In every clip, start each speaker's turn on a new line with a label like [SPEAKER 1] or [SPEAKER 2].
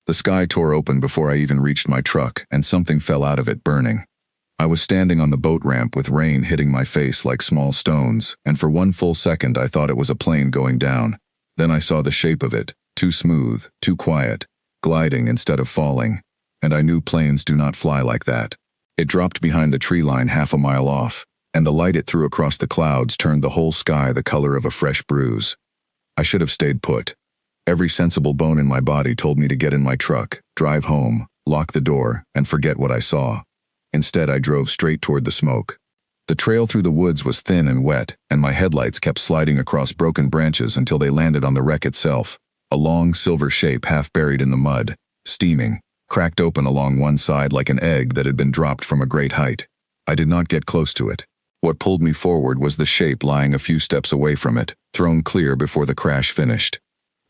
[SPEAKER 1] The sky tore open before I even reached my truck, and something fell out of it burning. I was standing on the boat ramp with rain hitting my face like small stones, and for one full second I thought it was a plane going down. Then I saw the shape of it, too smooth, too quiet, gliding instead of falling, and I knew planes do not fly like that. It dropped behind the tree line half a mile off, and the light it threw across the clouds turned the whole sky the color of a fresh bruise. I should have stayed put. Every sensible bone in my body told me to get in my truck, drive home, lock the door, and forget what I saw. Instead, I drove straight toward the smoke. The trail through the woods was thin and wet, and my headlights kept sliding across broken branches until they landed on the wreck itself, a long silver shape half buried in the mud, steaming, cracked open along one side like an egg that had been dropped from a great height. I did not get close to it. What pulled me forward was the shape lying a few steps away from it, thrown clear before the crash finished.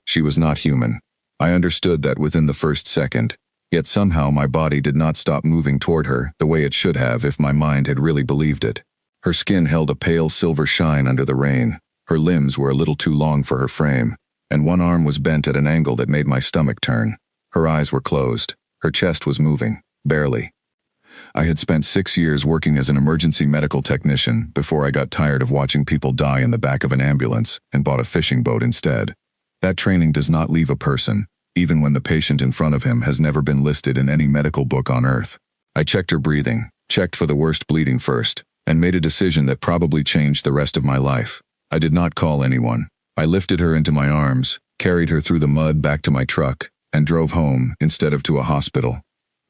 [SPEAKER 1] She was not human. I understood that within the first second, yet somehow my body did not stop moving toward her the way it should have if my mind had really believed it. Her skin held a pale silver shine under the rain, her limbs were a little too long for her frame, and one arm was bent at an angle that made my stomach turn. Her eyes were closed, her chest was moving, barely. I had spent 6 years working as an emergency medical technician before I got tired of watching people die in the back of an ambulance and bought a fishing boat instead. That training does not leave a person, even when the patient in front of him has never been listed in any medical book on earth. I checked her breathing, checked for the worst bleeding first, and made a decision that probably changed the rest of my life. I did not call anyone. I lifted her into my arms, carried her through the mud back to my truck, and drove home instead of to a hospital.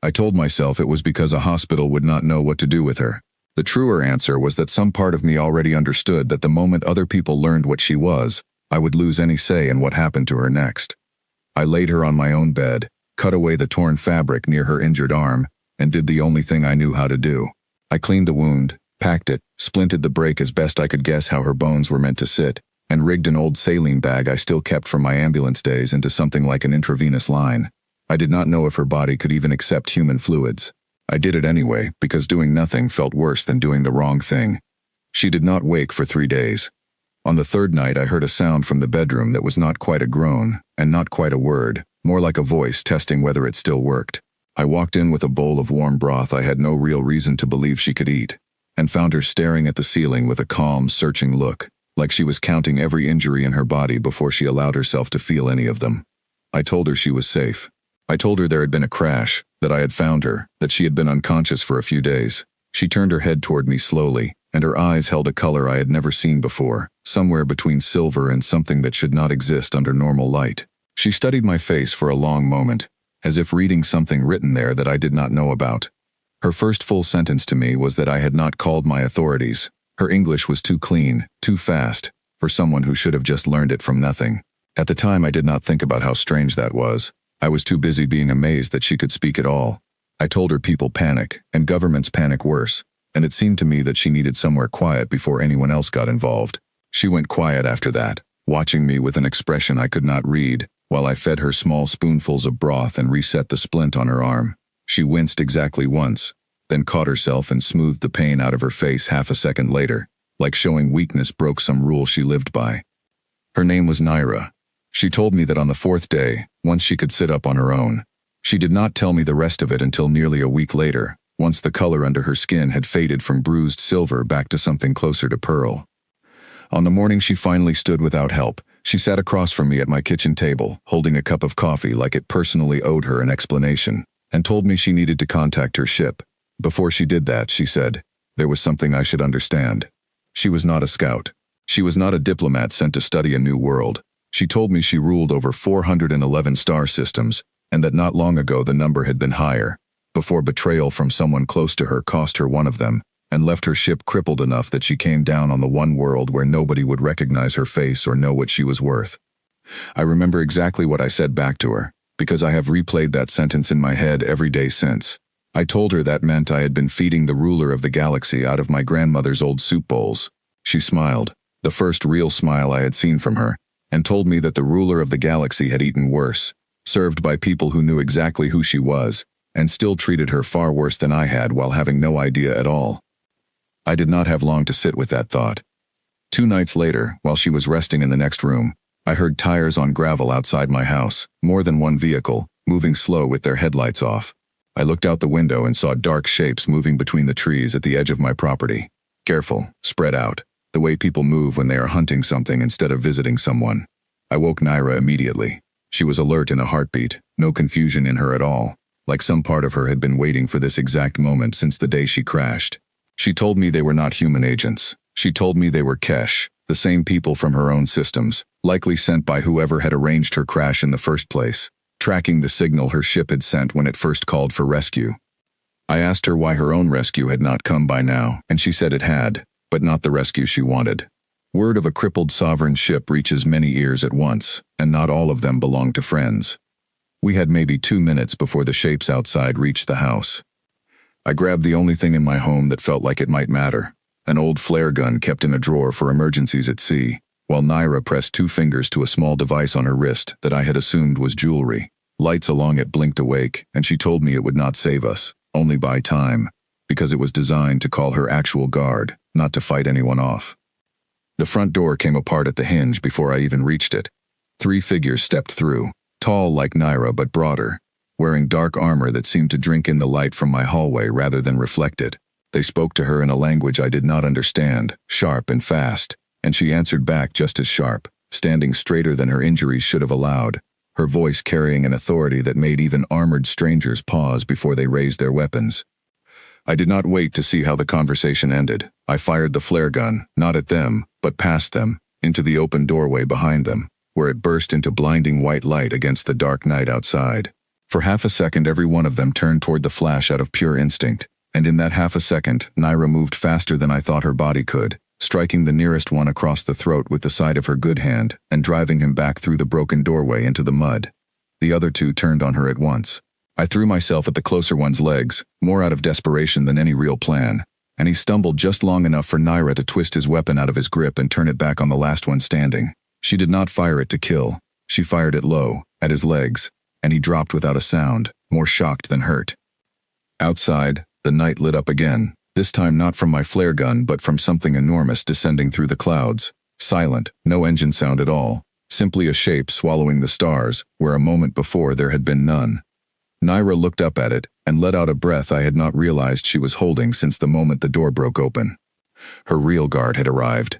[SPEAKER 1] I told myself it was because a hospital would not know what to do with her. The truer answer was that some part of me already understood that the moment other people learned what she was, I would lose any say in what happened to her next. I laid her on my own bed, cut away the torn fabric near her injured arm, and did the only thing I knew how to do. I cleaned the wound, packed it, splinted the break as best I could guess how her bones were meant to sit, and rigged an old saline bag I still kept from my ambulance days into something like an intravenous line. I did not know if her body could even accept human fluids. I did it anyway, because doing nothing felt worse than doing the wrong thing. She did not wake for 3 days. On the third night I heard a sound from the bedroom that was not quite a groan, and not quite a word, more like a voice testing whether it still worked. I walked in with a bowl of warm broth I had no real reason to believe she could eat, and found her staring at the ceiling with a calm, searching look, like she was counting every injury in her body before she allowed herself to feel any of them. I told her she was safe. I told her there had been a crash, that I had found her, that she had been unconscious for a few days. She turned her head toward me slowly, and her eyes held a color I had never seen before, somewhere between silver and something that should not exist under normal light. She studied my face for a long moment, as if reading something written there that I did not know about. Her first full sentence to me was that I had not called my authorities. Her English was too clean, too fast, for someone who should have just learned it from nothing. At the time I did not think about how strange that was. I was too busy being amazed that she could speak at all. I told her people panic, and governments panic worse, and it seemed to me that she needed somewhere quiet before anyone else got involved. She went quiet after that, watching me with an expression I could not read, while I fed her small spoonfuls of broth and reset the splint on her arm. She winced exactly once, then caught herself and smoothed the pain out of her face half a second later, like showing weakness broke some rule she lived by. Her name was Naira. She told me that on the 4th day, once she could sit up on her own. She did not tell me the rest of it until nearly a week later, once the color under her skin had faded from bruised silver back to something closer to pearl. On the morning she finally stood without help, she sat across from me at my kitchen table, holding a cup of coffee like it personally owed her an explanation, and told me she needed to contact her ship. Before she did that, she said, there was something I should understand. She was not a scout. She was not a diplomat sent to study a new world. She told me she ruled over 411 star systems, and that not long ago the number had been higher, before betrayal from someone close to her cost her one of them, and left her ship crippled enough that she came down on the one world where nobody would recognize her face or know what she was worth. I remember exactly what I said back to her, because I have replayed that sentence in my head every day since. I told her that meant I had been feeding the ruler of the galaxy out of my grandmother's old soup bowls. She smiled, the first real smile I had seen from her, and told me that the ruler of the galaxy had eaten worse, served by people who knew exactly who she was, and still treated her far worse than I had while having no idea at all. I did not have long to sit with that thought. 2 nights later, while she was resting in the next room, I heard tires on gravel outside my house, more than one vehicle, moving slow with their headlights off. I looked out the window and saw dark shapes moving between the trees at the edge of my property. Careful, spread out, the way people move when they are hunting something instead of visiting someone. I woke Naira immediately. She was alert in a heartbeat, no confusion in her at all, like some part of her had been waiting for this exact moment since the day she crashed. She told me they were not human agents. She told me they were Kesh, the same people from her own systems, likely sent by whoever had arranged her crash in the first place, tracking the signal her ship had sent when it first called for rescue. I asked her why her own rescue had not come by now, and she said it had, but not the rescue she wanted. Word of a crippled sovereign ship reaches many ears at once, and not all of them belong to friends. We had maybe 2 minutes before the shapes outside reached the house. I grabbed the only thing in my home that felt like it might matter, an old flare gun kept in a drawer for emergencies at sea, while Naira pressed 2 fingers to a small device on her wrist that I had assumed was jewelry. Lights along it blinked awake, and she told me it would not save us, only buy time, because it was designed to call her actual guard, not to fight anyone off. The front door came apart at the hinge before I even reached it. 3 figures stepped through, tall like Naira but broader, wearing dark armor that seemed to drink in the light from my hallway rather than reflect it. They spoke to her in a language I did not understand, sharp and fast, and she answered back just as sharp, standing straighter than her injuries should have allowed, her voice carrying an authority that made even armored strangers pause before they raised their weapons. I did not wait to see how the conversation ended. I fired the flare gun, not at them, but past them, into the open doorway behind them, where it burst into blinding white light against the dark night outside. For half a second every one of them turned toward the flash out of pure instinct, and in that half a second, Naira moved faster than I thought her body could, striking the nearest one across the throat with the side of her good hand and driving him back through the broken doorway into the mud. The other 2 turned on her at once. I threw myself at the closer one's legs, more out of desperation than any real plan, and he stumbled just long enough for Naira to twist his weapon out of his grip and turn it back on the last one standing. She did not fire it to kill. She fired it low, at his legs, and he dropped without a sound, more shocked than hurt. Outside, the night lit up again, this time not from my flare gun but from something enormous descending through the clouds, silent, no engine sound at all, simply a shape swallowing the stars, where a moment before there had been none. Naira looked up at it and let out a breath I had not realized she was holding since the moment the door broke open. Her real guard had arrived.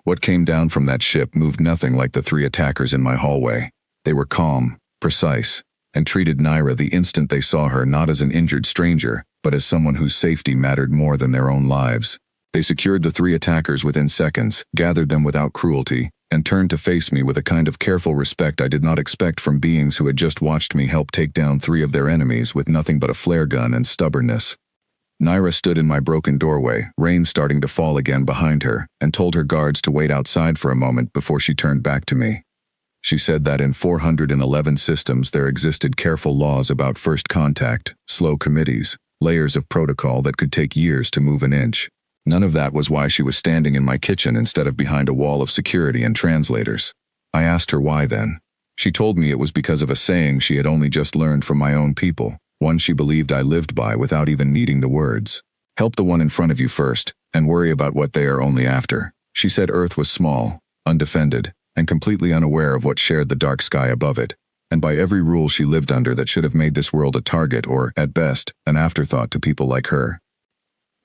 [SPEAKER 1] What came down from that ship moved nothing like the 3 attackers in my hallway. They were calm, precise, and treated Naira the instant they saw her not as an injured stranger, but as someone whose safety mattered more than their own lives. They secured the 3 attackers within seconds, gathered them without cruelty, and turned to face me with a kind of careful respect I did not expect from beings who had just watched me help take down 3 of their enemies with nothing but a flare gun and stubbornness. Naira stood in my broken doorway, rain starting to fall again behind her, and told her guards to wait outside for a moment before she turned back to me. She said that in 411 systems there existed careful laws about first contact, slow committees, layers of protocol that could take years to move an inch. None of that was why she was standing in my kitchen instead of behind a wall of security and translators. I asked her why then. She told me it was because of a saying she had only just learned from my own people, one she believed I lived by without even needing the words. Help the one in front of you first, and worry about what they are only after. She said Earth was small, undefended, and completely unaware of what shared the dark sky above it, and by every rule she lived under that should have made this world a target or, at best, an afterthought to people like her.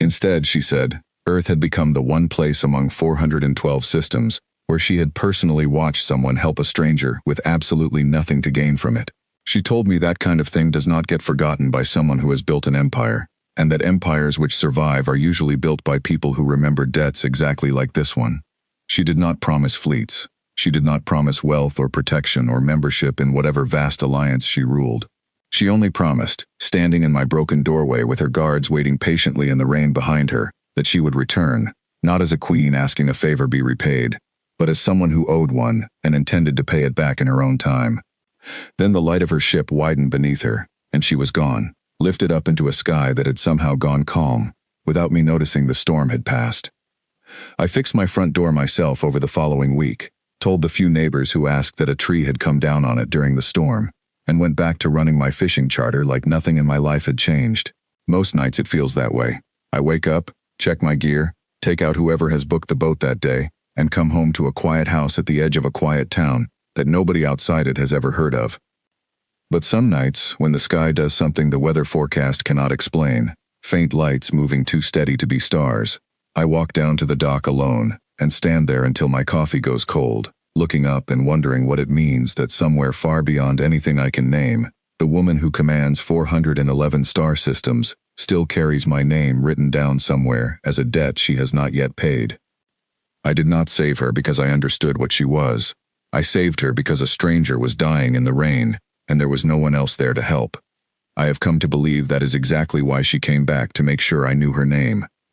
[SPEAKER 1] Instead, she said, Earth had become the one place among 412 systems where she had personally watched someone help a stranger with absolutely nothing to gain from it. She told me that kind of thing does not get forgotten by someone who has built an empire, and that empires which survive are usually built by people who remember debts exactly like this one. She did not promise fleets. She did not promise wealth or protection or membership in whatever vast alliance she ruled. She only promised, standing in my broken doorway with her guards waiting patiently in the rain behind her, that she would return, not as a queen asking a favor be repaid, but as someone who owed one and intended to pay it back in her own time. Then the light of her ship widened beneath her, and she was gone, lifted up into a sky that had somehow gone calm, without me noticing the storm had passed. I fixed my front door myself over the following week, told the few neighbors who asked that a tree had come down on it during the storm, and went back to running my fishing charter like nothing in my life had changed. Most nights it feels that way. I wake up, check my gear, take out whoever has booked the boat that day, and come home to a quiet house at the edge of a quiet town that nobody outside it has ever heard of. But some nights, when the sky does something the weather forecast cannot explain, faint lights moving too steady to be stars, I walk down to the dock alone and stand there until my coffee goes cold, looking up and wondering what it means that somewhere far beyond anything I can name, the woman who commands 411 star systems still carries my name written down somewhere as a debt she has not yet paid. I did not save her because I understood what she was. I saved her because a stranger was dying in the rain, and there was no one else there to help. I have come to believe that is exactly why she came back, to make sure I knew her name,